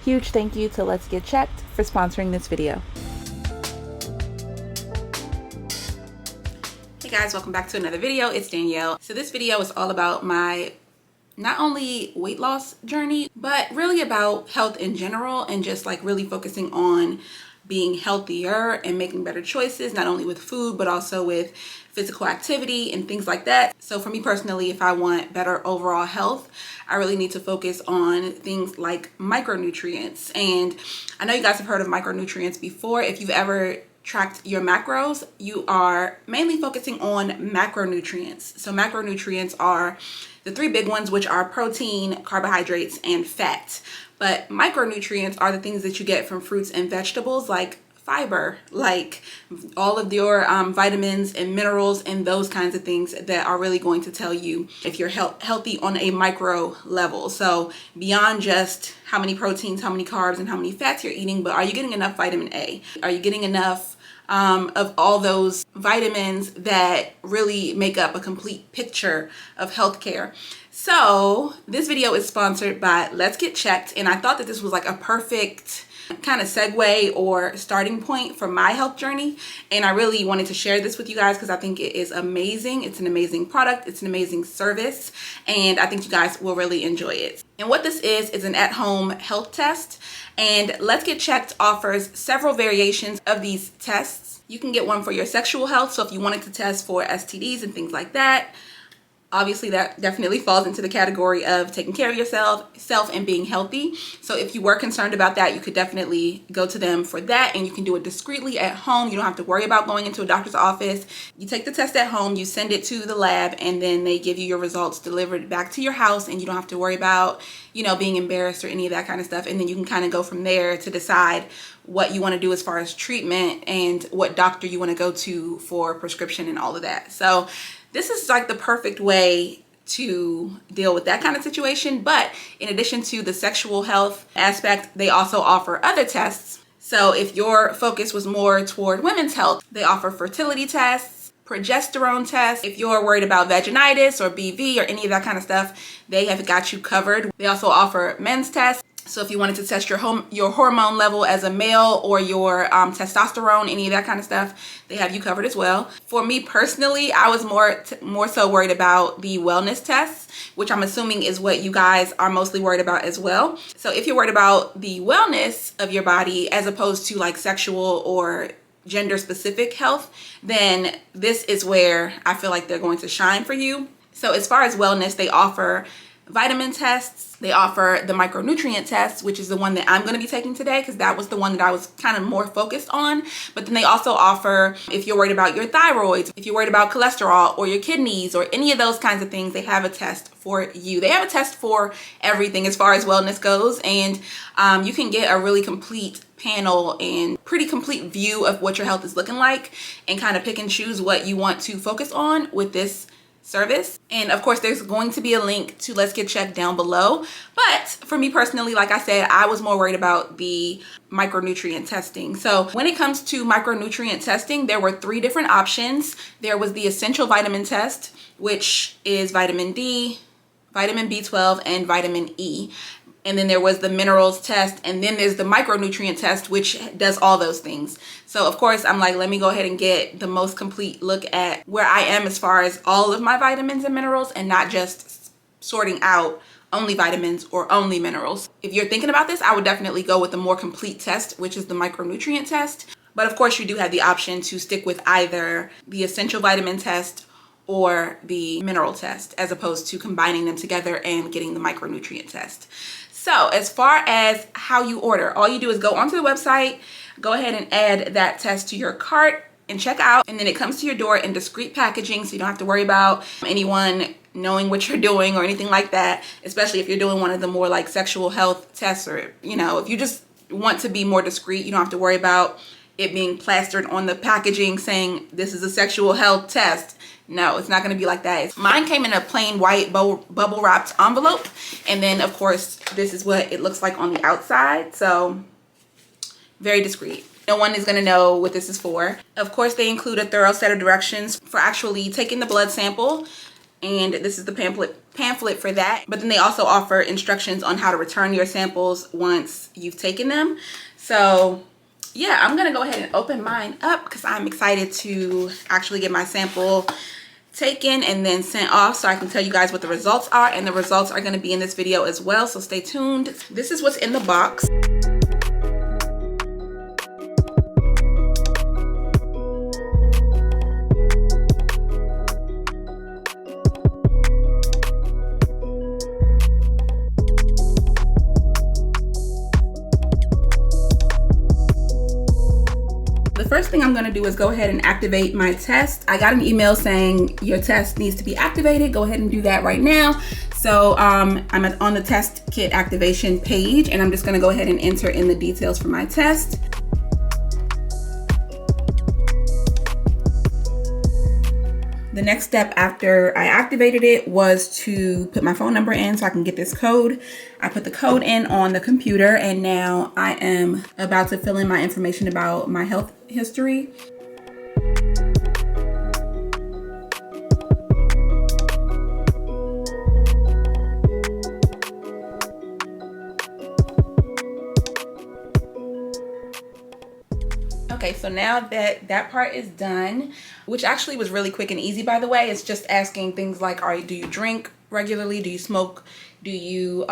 Huge thank you to Let's Get Checked for sponsoring this video. Hey guys, welcome back to another video. It's Danielle. So this video is all about my not only weight loss journey, but really about health in general, and just like really focusing on being healthier and making better choices, not only with food, but also with physical activity and things like that. So for me personally, if I want better overall health, I really need to focus on things like micronutrients. And I know you guys have heard of micronutrients before. If you've ever tracked your macros, you are mainly focusing on macronutrients. So macronutrients are the three big ones, which are protein, carbohydrates, and fat. But micronutrients are the things that you get from fruits and vegetables, like fiber, like all of your vitamins and minerals and those kinds of things that are really going to tell you if you're healthy on a micro level. So beyond just how many proteins, how many carbs, and how many fats you're eating, but are you getting enough vitamin A? Are you getting enough of all those vitamins that really make up a complete picture of healthcare? So this video is sponsored by Let's Get Checked, and I thought that this was like a perfect kind of segue or starting point for my health journey, and I really wanted to share this with you guys because I think it is amazing. It's an amazing product, it's an amazing service, and I think you guys will really enjoy it. And what this is an at-home health test, and Let's Get Checked offers several variations of these tests. You can get one for your sexual health, so if you wanted to test for STDs and things like that. Obviously, that definitely falls into the category of taking care of yourself and being healthy. So if you were concerned about that, you could definitely go to them for that, and you can do it discreetly at home. You don't have to worry about going into a doctor's office. You take the test at home, you send it to the lab, and then they give you your results delivered back to your house, and you don't have to worry about, being embarrassed or any of that kind of stuff. And then you can kind of go from there to decide what you want to do as far as treatment and what doctor you want to go to for prescription and all of that. So this is like the perfect way to deal with that kind of situation. But in addition to the sexual health aspect, they also offer other tests. So if your focus was more toward women's health, they offer fertility tests, progesterone tests. If you're worried about vaginitis or BV or any of that kind of stuff, they have got you covered. They also offer men's tests. So if you wanted to test your hormone level as a male, or your testosterone, any of that kind of stuff, they have you covered as well. For me personally, I was more so worried about the wellness tests, which I'm assuming is what you guys are mostly worried about as well. So if you're worried about the wellness of your body as opposed to like sexual or gender specific health, then this is where I feel like they're going to shine for you. So as far as wellness, they offer vitamin tests. They offer the micronutrient test, which is the one that I'm going to be taking today because that was the one that I was kind of more focused on. But then they also offer, if you're worried about your thyroid, if you're worried about cholesterol or your kidneys or any of those kinds of things, they have a test for you. They have a test for everything as far as wellness goes, and you can get a really complete panel and pretty complete view of what your health is looking like, and kind of pick and choose what you want to focus on with this service. And of course, there's going to be a link to Let's Get Checked down below. But for me personally, like I said, I was more worried about the micronutrient testing. So when it comes to micronutrient testing, there were three different options. There was the essential vitamin test, which is vitamin D, vitamin B12, and vitamin E. And then there was the minerals test, and then there's the micronutrient test, which does all those things. So of course, I'm like, let me go ahead and get the most complete look at where I am as far as all of my vitamins and minerals, and not just sorting out only vitamins or only minerals. If you're thinking about this, I would definitely go with the more complete test, which is the micronutrient test. But of course, you do have the option to stick with either the essential vitamin test or the mineral test, as opposed to combining them together and getting the micronutrient test. So as far as how you order, all you do is go onto the website, go ahead and add that test to your cart and check out, and then it comes to your door in discreet packaging, so you don't have to worry about anyone knowing what you're doing or anything like that, especially if you're doing one of the more like sexual health tests, or if you just want to be more discreet, you don't have to worry about it being plastered on the packaging saying this is a sexual health test. No, it's not going to be like that. Mine came in a plain white bubble wrapped envelope, and then of course this is what it looks like on the outside. So very discreet. No one is going to know what this is for. Of course, they include a thorough set of directions for actually taking the blood sample and this is the pamphlet for that. But then they also offer instructions on how to return your samples once you've taken them. So yeah, I'm gonna go ahead and open mine up because I'm excited to actually get my sample taken and then sent off so I can tell you guys what the results are, and the results are going to be in this video as well, so stay tuned. This is what's in the box. The first thing I'm going to do is go ahead and activate my test. I got an email saying your test needs to be activated. Go ahead and do that right now. So I'm on the test kit activation page, and I'm just going to go ahead and enter in the details for my test. The next step after I activated it was to put my phone number in so I can get this code. I put the code in on the computer, and now I am about to fill in my information about my health history. Okay, so now that that part is done, which actually was really quick and easy, by the way, it's just asking things like, do you drink regularly? Do you smoke? Do you,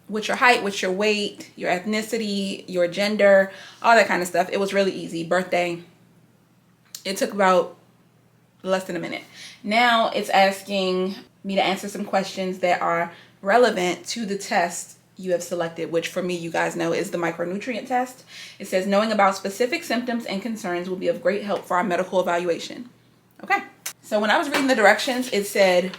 what's your height? What's your weight? Your ethnicity, your gender, all that kind of stuff. It was really easy. Birthday. It took about less than a minute. Now it's asking me to answer some questions that are relevant to the test you have selected, which for me, you guys know, is the micronutrient test. It says knowing about specific symptoms and concerns will be of great help for our medical evaluation. Okay, so when I was reading the directions, it said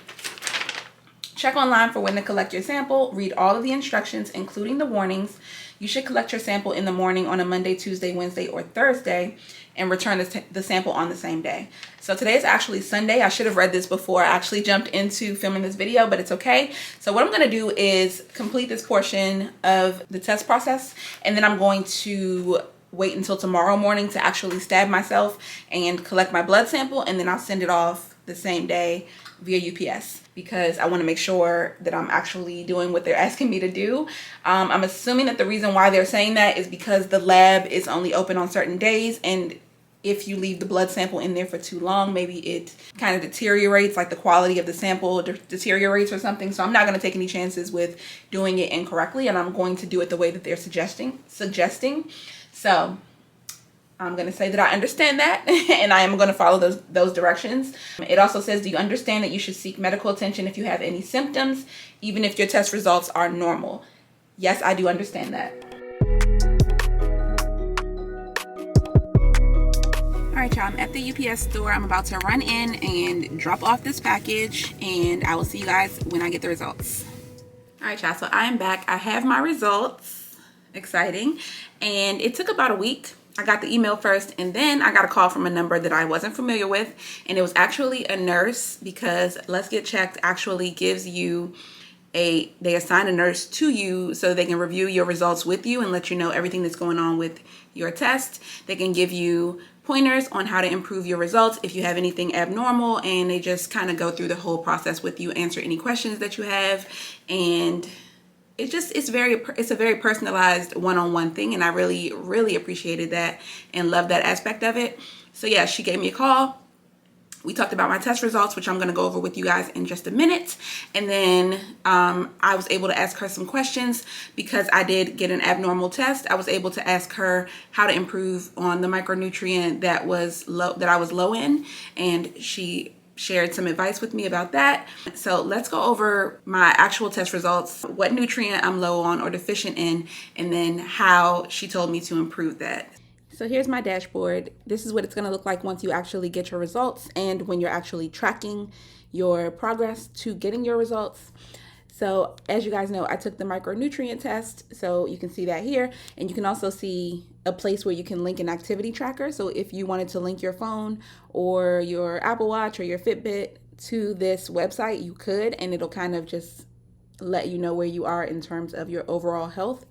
check online for when to collect your sample, read all of the instructions, including the warnings. You should collect your sample in the morning on a Monday, Tuesday, Wednesday, or Thursday, and return the sample on the same day. So today is actually Sunday. I should have read this before I actually jumped into filming this video, but it's okay. So what I'm gonna do is complete this portion of the test process, and then I'm going to wait until tomorrow morning to actually stab myself and collect my blood sample, and then I'll send it off the same day via UPS, because I want to make sure that I'm actually doing what they're asking me to do. I'm assuming that the reason why they're saying that is because the lab is only open on certain days, and if you leave the blood sample in there for too long, maybe it kind of deteriorates, like the quality of the sample deteriorates or something. So I'm not going to take any chances with doing it incorrectly, and I'm going to do it the way that they're suggesting. So I'm going to say that I understand that, and I am going to follow those directions. It also says, do you understand that you should seek medical attention if you have any symptoms, even if your test results are normal? Yes, I do understand that. All right, y'all, I'm at the UPS store. I'm about to run in and drop off this package, and I will see you guys when I get the results. All right, y'all, so I am back. I have my results. Exciting. And it took about a week. I got the email first, and then I got a call from a number that I wasn't familiar with, and it was actually a nurse, because Let's Get Checked actually gives you they assign a nurse to you so they can review your results with you and let you know everything that's going on with your test. They can give you pointers on how to improve your results if you have anything abnormal, and they just kind of go through the whole process with you, answer any questions that you have, and it's a very personalized one-on-one thing, and I really appreciated that and love that aspect of it. So yeah, she gave me a call. We talked about my test results, which I'm going to go over with you guys in just a minute. And then I was able to ask her some questions because I did get an abnormal test. I was able to ask her how to improve on the micronutrient that I was low in, and she shared some advice with me about that. So let's go over my actual test results, what nutrient I'm low on or deficient in, and then how she told me to improve that. So here's my dashboard. This is what it's going to look like once you actually get your results and when you're actually tracking your progress to getting your results. So as you guys know, I took the micronutrient test, so you can see that here, and you can also see a place where you can link an activity tracker. So if you wanted to link your phone or your Apple Watch or your Fitbit to this website, you could, and it'll kind of just let you know where you are in terms of your overall health.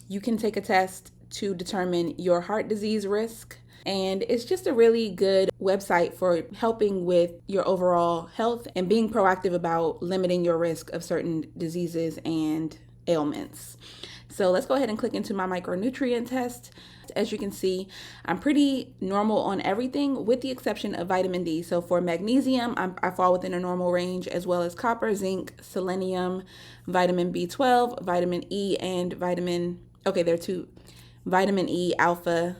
You can take a test to determine your heart disease risk, And it's just a really good website for helping with your overall health and being proactive about limiting your risk of certain diseases and ailments. So let's go ahead and click into my micronutrient test. As you can see, I'm pretty normal on everything with the exception of vitamin D. So for magnesium, I fall within a normal range, as well as copper, zinc, selenium, vitamin B12, vitamin E, and vitamin E alpha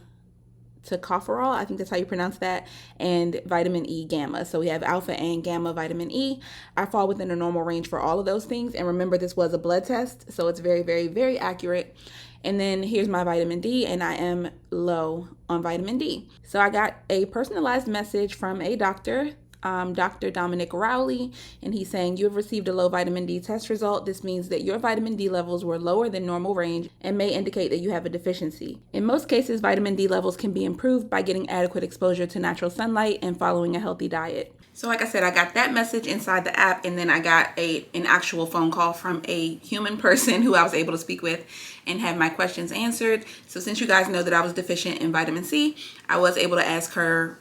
tocopherol, I think that's how you pronounce that, and vitamin E gamma. So we have alpha and gamma vitamin E. I fall within a normal range for all of those things. And remember, this was a blood test, so it's very, very, very accurate. And then here's my vitamin D, and I am low on vitamin D. So I got a personalized message from a doctor, Dr. Dominic Rowley, and he's saying, you have received a low vitamin D test result. This means that your vitamin D levels were lower than normal range and may indicate that you have a deficiency. In most cases, vitamin D levels can be improved by getting adequate exposure to natural sunlight and following a healthy diet. So like I said, I got that message inside the app, and then I got an actual phone call from a human person who I was able to speak with and have my questions answered. So since you guys know that I was deficient in vitamin C, I was able to ask her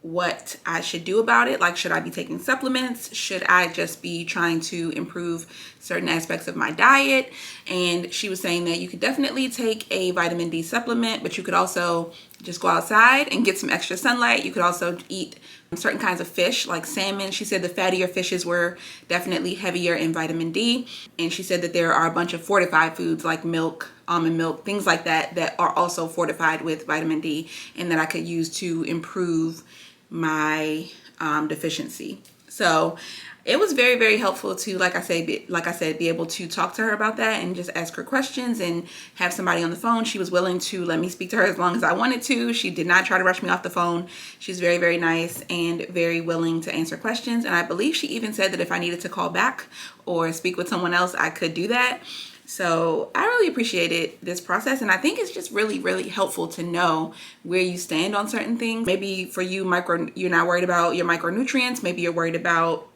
what I should do about it. Like, should I be taking supplements? Should I just be trying to improve certain aspects of my diet? And she was saying that you could definitely take a vitamin D supplement, but you could also just go outside and get some extra sunlight. You could also eat certain kinds of fish like salmon. She said the fattier fishes were definitely heavier in vitamin D. And she said that there are a bunch of fortified foods like milk, almond milk, things like that, that are also fortified with vitamin D, and that I could use to improve my deficiency. So it was very, very helpful to, like I said, be able to talk to her about that and just ask her questions and have somebody on the phone. She was willing to let me speak to her as long as I wanted to. She did not try to rush me off the phone. She's very, very nice and very willing to answer questions. And I believe she even said that if I needed to call back or speak with someone else, I could do that. So I really appreciated this process, and I think it's just really, really helpful to know where you stand on certain things. Maybe for you, you're not worried about your micronutrients. Maybe you're worried about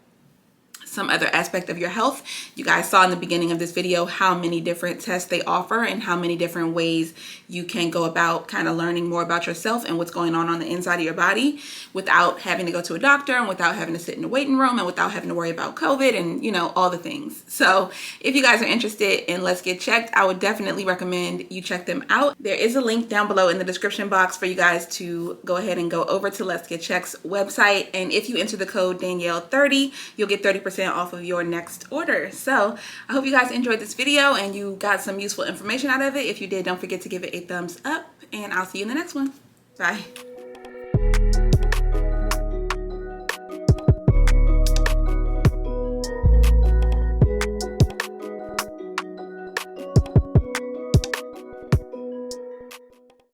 some other aspect of your health. You guys saw in the beginning of this video how many different tests they offer and how many different ways you can go about kind of learning more about yourself and what's going on the inside of your body without having to go to a doctor and without having to sit in a waiting room and without having to worry about COVID and, you know, all the things. So if you guys are interested in Let's Get Checked, I would definitely recommend you check them out. There is a link down below in the description box for you guys to go ahead and go over to Let's Get Checked's website. And if you enter the code Danielle30, you'll get 30% off of your next order. So I hope you guys enjoyed this video and you got some useful information out of it. If you did, don't forget to give it a thumbs up, and I'll see you in the next one. Bye.